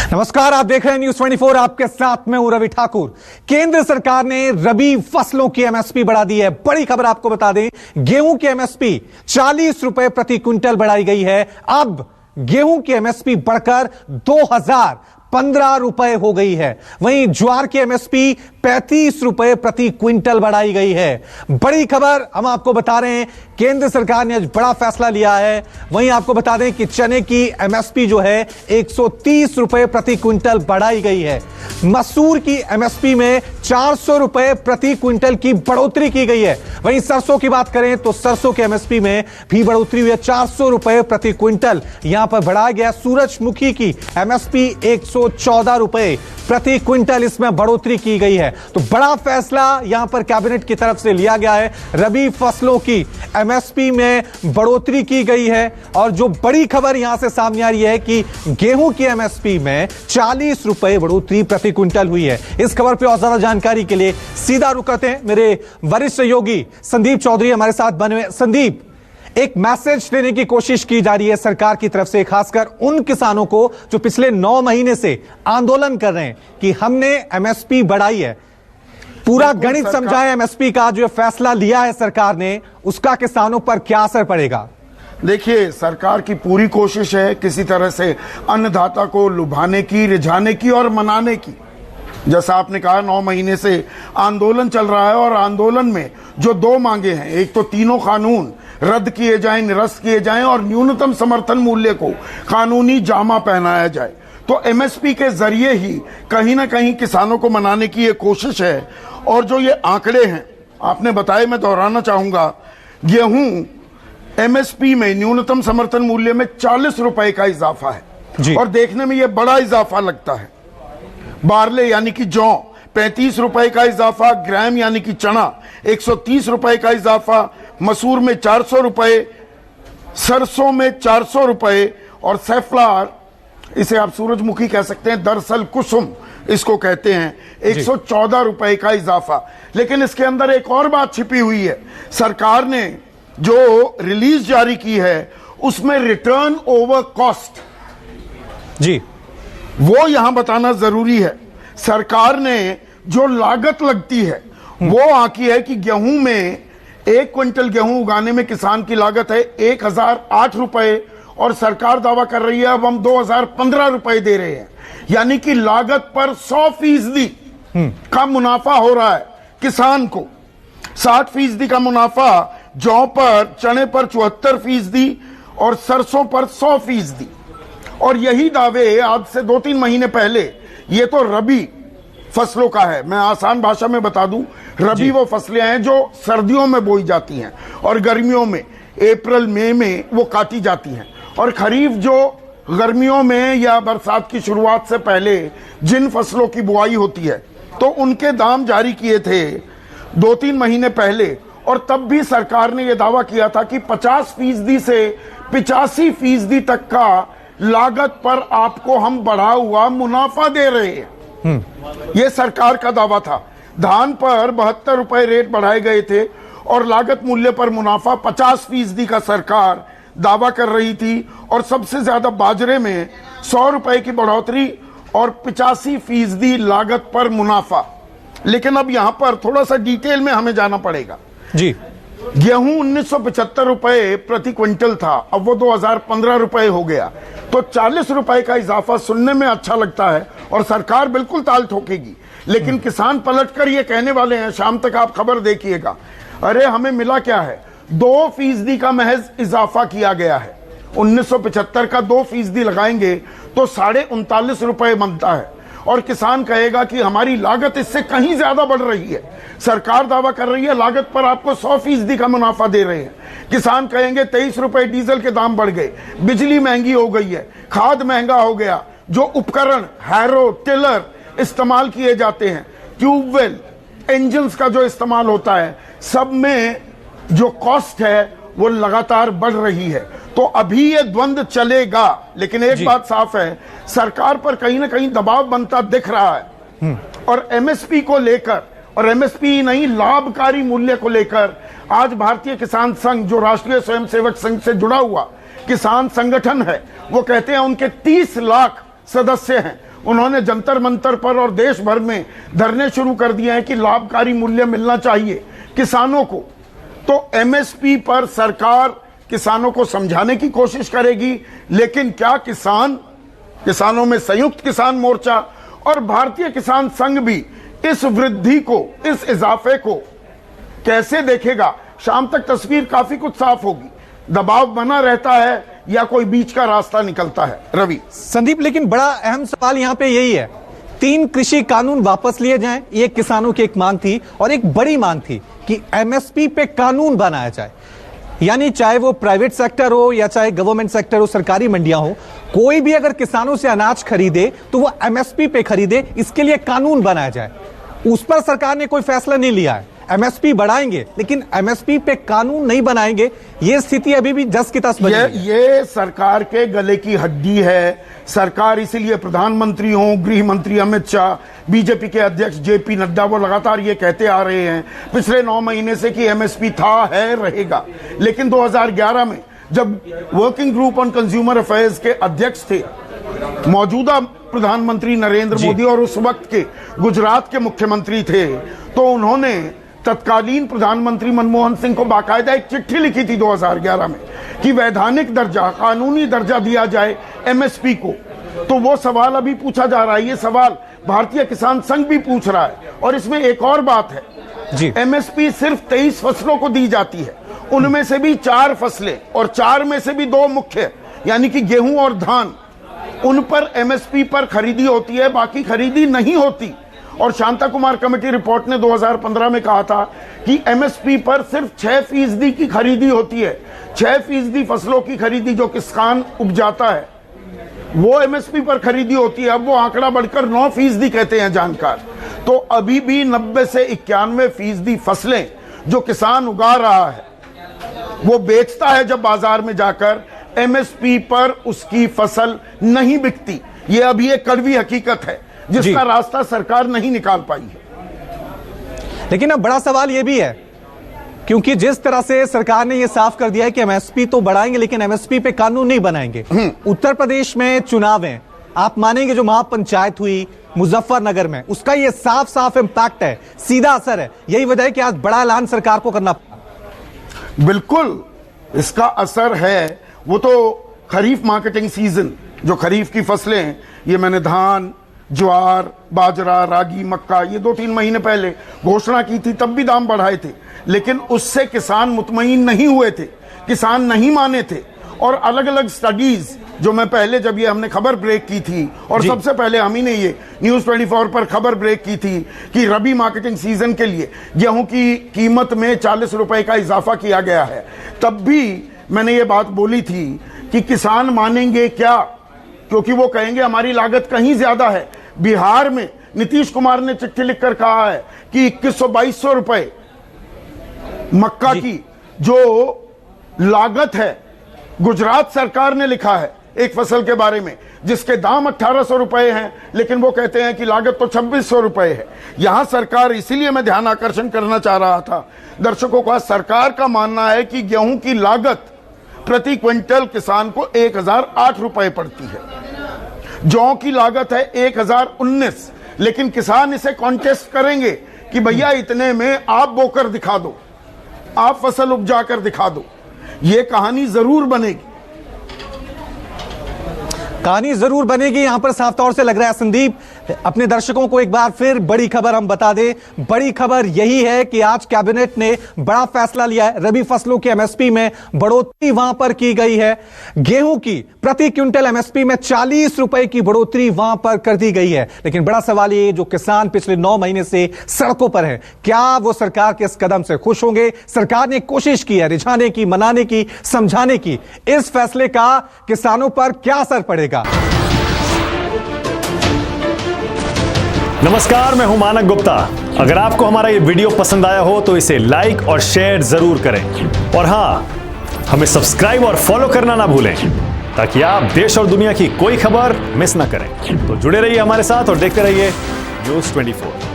नमस्कार, आप देख रहे हैं न्यूज 24। आपके साथ मैं हूं रवि ठाकुर। केंद्र सरकार ने रबी फसलों की एमएसपी बढ़ा दी है। बड़ी खबर आपको बता दें, गेहूं की एमएसपी 40 रुपए प्रति क्विंटल बढ़ाई गई है। अब गेहूं की एमएसपी बढ़कर 2015 रुपए हो गई है। वहीं ज्वार की एमएसपी 35 रुपए प्रति क्विंटल बढ़ाई गई है। बड़ी खबर हम आपको बता रहे हैं, केंद्र सरकार ने आज बड़ा फैसला लिया है। वहीं आपको बता दें कि चने की एमएसपी जो है 130 रुपए प्रति क्विंटल बढ़ाई गई है। मसूर की एमएसपी में 400 रुपए प्रति क्विंटल की बढ़ोतरी की गई है। वहीं सरसों की बात करें तो सरसों की एमएसपी में भी बढ़ोतरी हुई है, 400 रुपए प्रति क्विंटल यहां पर बढ़ाया गया। सूरजमुखी की एमएसपी 114 रुपए प्रति क्विंटल इसमें बढ़ोतरी की गई है। तो बड़ा फैसला यहां पर कैबिनेट की तरफ से लिया गया है। रबी फसलों की एमएसपी में बढ़ोतरी की गई है। और जो बड़ी खबर यहां से सामने आ रही है कि गेहूं की एमएसपी में 40 रुपए बढ़ोतरी प्रति क्विंटल हुई है। इस खबर पर और ज्यादा जानकारी के लिए सीधा रुक करते हैं, मेरे वरिष्ठ सहयोगी संदीप चौधरी हमारे साथ बने हुए। संदीप, एक मैसेज देने की कोशिश की जा रही है सरकार की तरफ से, खासकर उन किसानों को जो पिछले 9 महीने से आंदोलन कर रहे हैं कि हमने एमएसपी बढ़ाई है। पूरा गणित समझाए, एमएसपी का जो फैसला लिया है सरकार ने, उसका किसानों पर क्या असर पड़ेगा? देखिए, सरकार की पूरी कोशिश है किसी तरह से अन्नदाता को लुभाने की, रिझाने की और मनाने की। जैसा आपने कहा, 9 महीने से आंदोलन चल रहा है और आंदोलन में जो 2 मांगे हैं, एक तो तीनों कानून रद्द किए जाएं, निरस्त किए जाएं और न्यूनतम समर्थन मूल्य को कानूनी जामा पहनाया जाए। तो एमएसपी के जरिए ही कहीं ना कहीं किसानों को मनाने की ये कोशिश है। और जो ये आंकड़े हैं आपने बताए, मैं दोहराना चाहूंगा, गेहूं एमएसपी में न्यूनतम समर्थन मूल्य में 40 रुपए का इजाफा है और देखने में ये बड़ा इजाफा लगता है। बारले यानी कि जौ 35 रुपए का इजाफा, ग्राम यानी कि चना 130 रुपए का इजाफा, मसूर में 400 रुपए, सरसों में 400 रुपए और सैफलार, इसे आप सूरजमुखी कह सकते हैं, दरअसल कुसुम इसको कहते हैं, 114 रुपए का इजाफा। लेकिन इसके अंदर एक और बात छिपी हुई है। सरकार ने जो रिलीज जारी की है उसमें रिटर्न ओवर कॉस्ट जी, वो यहां बताना जरूरी है। सरकार ने जो लागत लगती है वो आंकी है कि गेहूं में 1 क्विंटल गेहूं उगाने में किसान की लागत है 1008 रुपए और सरकार दावा कर रही है अब हम 2015 रुपए दे रहे हैं। यानी कि लागत पर 100% का मुनाफा हो रहा है किसान को। 60% का मुनाफा जौ पर, चने पर 74% और सरसों पर 100%। और यही दावे आज से 2-3 महीने पहले, ये तो रबी फसलों का है, मैं आसान भाषा में बता दूं, रबी वो फसलें हैं जो सर्दियों में बोई जाती हैं और गर्मियों में अप्रैल मई में वो काटी जाती हैं। और खरीफ जो गर्मियों में या बरसात की शुरुआत से पहले जिन फसलों की बुआई होती है, तो उनके दाम जारी किए थे 2-3 महीने पहले। और तब भी सरकार ने यह दावा किया था कि 50% से 85% तक का लागत पर आपको हम बढ़ा हुआ मुनाफा दे रहे हैं। यह सरकार का दावा था। धान पर 72 रुपए रेट बढ़ाए गए थे और लागत मूल्य पर मुनाफा 50% का सरकार दावा कर रही थी। और सबसे ज्यादा बाजरे में 100 रुपए की बढ़ोतरी और 85% लागत पर मुनाफा। लेकिन अब यहां पर थोड़ा सा डिटेल में हमें जाना पड़ेगा जी। गेहूं 1975 रुपए प्रति क्विंटल था, अब वो 2015 रुपए हो गया। तो 40 रुपए का इजाफा सुनने में अच्छा लगता है और सरकार बिल्कुल ताल ठोकेगी। लेकिन किसान पलटकर ये कहने वाले हैं, शाम तक आप खबर देखिएगा, अरे हमें मिला क्या है, 2% का महज इजाफा किया गया है। 1975 का 2% लगाएंगे तो 39.5 रुपए बनता है। और किसान कहेगा कि हमारी लागत इससे कहीं ज्यादा बढ़ रही है। सरकार दावा कर रही है लागत पर आपको 100% का मुनाफा दे रहे हैं। किसान कहेंगे 23 रुपए डीजल के दाम बढ़ गए, बिजली महंगी हो गई है, खाद महंगा हो गया, जो उपकरण हैरो, टिलर इस्तेमाल किए जाते हैं, ट्यूबवेल, इंजन्स का जो इस्तेमाल होता है, सब में जो कॉस्ट है वो लगातार बढ़ रही है। तो अभी ये द्वंद्व चलेगा। लेकिन एक बात साफ है, सरकार पर कहीं ना कहीं दबाव बनता दिख रहा है। और एमएसपी को लेकर, और एमएसपी नहीं, लाभकारी मूल्य को लेकर आज भारतीय किसान संघ, जो राष्ट्रीय स्वयंसेवक संघ से जुड़ा हुआ किसान संगठन है, वो कहते हैं उनके 30 लाख सदस्य हैं, उन्होंने जंतर मंतर पर और देश भर में धरने शुरू कर दिए हैं कि लाभकारी मूल्य मिलना चाहिए किसानों को। तो एमएसपी पर सरकार किसानों को समझाने की कोशिश करेगी, लेकिन क्या किसानों में संयुक्त किसान मोर्चा और भारतीय किसान संघ भी इस वृद्धि को, इस इजाफे को कैसे देखेगा? शाम तक तस्वीर काफी कुछ साफ होगी। दबाव बना रहता है या कोई बीच का रास्ता निकलता है? रवि। संदीप, लेकिन बड़ा अहम सवाल यहां पे यही है, 3 कृषि कानून वापस लिए जाएं, ये किसानों की एक मांग थी, और एक बड़ी मांग थी कि एमएसपी पे कानून बनाया जाए। यानी चाहे वो प्राइवेट सेक्टर हो या चाहे गवर्नमेंट सेक्टर हो, सरकारी मंडियां हो, कोई भी अगर किसानों से अनाज खरीदे तो वो एमएसपी पे खरीदे, इसके लिए कानून बनाया जाए। उस पर सरकार ने कोई फैसला नहीं लिया है। एमएसपी बढ़ाएंगे लेकिन एमएसपी पे कानून नहीं बनाएंगे, ये स्थिति अभी भी जस की तस बनी है। ये सरकार के गले की हड्डी है। सरकार इसीलिए प्रधानमंत्री हो, गृह मंत्री अमित शाह, बीजेपी के अध्यक्ष जेपी नड्डा, वो लगातार ये कहते आ रहे हैं पिछले 9 महीने से कि एमएसपी था, है, रहेगा। लेकिन 2011 में जब working group on consumer affairs के अध्यक्ष थे मौजूदा प्रधानमंत्री नरेंद्र मोदी और उस वक्त के गुजरात के मुख्यमंत्री थे, तो उन्होंने तत्कालीन प्रधानमंत्री मनमोहन सिंह को बाकायदा एक चिट्ठी लिखी थी 2011 में कि वैधानिक दर्जा, कानूनी दर्जा दिया जाए एमएसपी को। तो वो सवाल अभी पूछा जा रहा है, ये सवाल भारतीय किसान संघ भी पूछ रहा है। और इसमें एक और बात है जी, एमएसपी सिर्फ 23 फसलों को दी जाती है, उनमें से भी 4 फसलें, और 4 में से भी 2 मुख्य, यानी कि गेहूं और धान, उन पर एमएसपी पर खरीदी होती है, बाकी खरीदी नहीं होती। और शांता कुमार कमेटी रिपोर्ट ने 2015 में कहा था कि एमएसपी पर सिर्फ 6% की खरीदी होती है। 6% फसलों की खरीदी जो किसान उपजाता है वो एमएसपी पर खरीदी होती है। अब वो आंकड़ा बढ़कर 9% कहते हैं जानकार। तो अभी भी 90 से 91% फसलें जो किसान उगा रहा है वो बेचता है जब बाजार में जाकर, एमएसपी पर उसकी फसल नहीं बिकती। ये अभी एक कड़वी हकीकत है जिसका रास्ता सरकार नहीं निकाल पाई है। लेकिन अब बड़ा सवाल यह भी है, क्योंकि जिस तरह से सरकार ने यह साफ कर दिया है कि एमएसपी तो बढ़ाएंगे लेकिन एमएसपी पे कानून नहीं बनाएंगे। उत्तर प्रदेश में चुनाव है, आप मानेंगे जो महापंचायत हुई मुजफ्फरनगर में, उसका यह साफ साफ इंपैक्ट है, सीधा असर है। यही वजह है कि आज बड़ा ऐलान सरकार को करना। बिल्कुल इसका असर है। वो तो खरीफ मार्केटिंग सीजन, जो खरीफ की फसलें हैं, ये मैंने धान, ज्वार, बाजरा, रागी, मक्का, ये 2-3 महीने पहले घोषणा की थी, तब भी दाम बढ़ाए थे, लेकिन उससे किसान मुतमईन नहीं हुए थे, किसान नहीं माने थे। और अलग अलग स्टडीज जो मैं पहले, जब ये हमने खबर ब्रेक की थी, और सबसे पहले हम ही ने ये न्यूज 24 पर खबर ब्रेक की थी कि रबी मार्केटिंग सीजन के लिए गेहूं की कीमत में 40 रुपए का इजाफा किया गया है, तब भी मैंने ये बात बोली थी कि किसान मानेंगे क्या, क्योंकि वो कहेंगे हमारी लागत कहीं ज्यादा है। बिहार में नीतीश कुमार ने चिट्ठी लिखकर कहा है कि 2100-2200 रुपए मक्का की जो लागत है, गुजरात सरकार ने लिखा है एक फसल के बारे में जिसके दाम 1800 रुपए हैं, लेकिन वो कहते हैं कि लागत तो 2600 रुपए है। यहां सरकार, इसीलिए मैं ध्यान आकर्षण करना चाह रहा था दर्शकों का, सरकार का मानना है कि गेहूं की लागत प्रति क्विंटल किसान को 1008 रुपए पड़ती है, जौ की लागत है 1019, लेकिन किसान इसे कॉन्टेस्ट करेंगे कि भैया इतने में आप बोकर दिखा दो, आप फसल उपजा कर दिखा दो। ये कहानी जरूर बनेगी, कहानी जरूर बनेगी। यहां पर साफ तौर से लग रहा है संदीप, अपने दर्शकों को एक बार फिर बड़ी खबर हम बता दें। बड़ी खबर यही है कि आज कैबिनेट ने बड़ा फैसला लिया है, रबी फसलों की एमएसपी में बढ़ोतरी वहां पर की गई है। गेहूं की प्रति क्विंटल एमएसपी में 40 रुपए की बढ़ोतरी वहां पर कर दी गई है। लेकिन बड़ा सवाल ये, जो किसान पिछले 9 महीने से सड़कों पर है, क्या वो सरकार के इस कदम से खुश होंगे? सरकार ने कोशिश की है रिझाने की, मनाने की, समझाने की। इस फैसले का किसानों पर क्या असर पड़ेगा? नमस्कार, मैं हूं मानक गुप्ता। अगर आपको हमारा ये वीडियो पसंद आया हो तो इसे लाइक और शेयर जरूर करें, और हां, हमें सब्सक्राइब और फॉलो करना ना भूलें ताकि आप देश और दुनिया की कोई खबर मिस ना करें। तो जुड़े रहिए हमारे साथ और देखते रहिए न्यूज़ 24।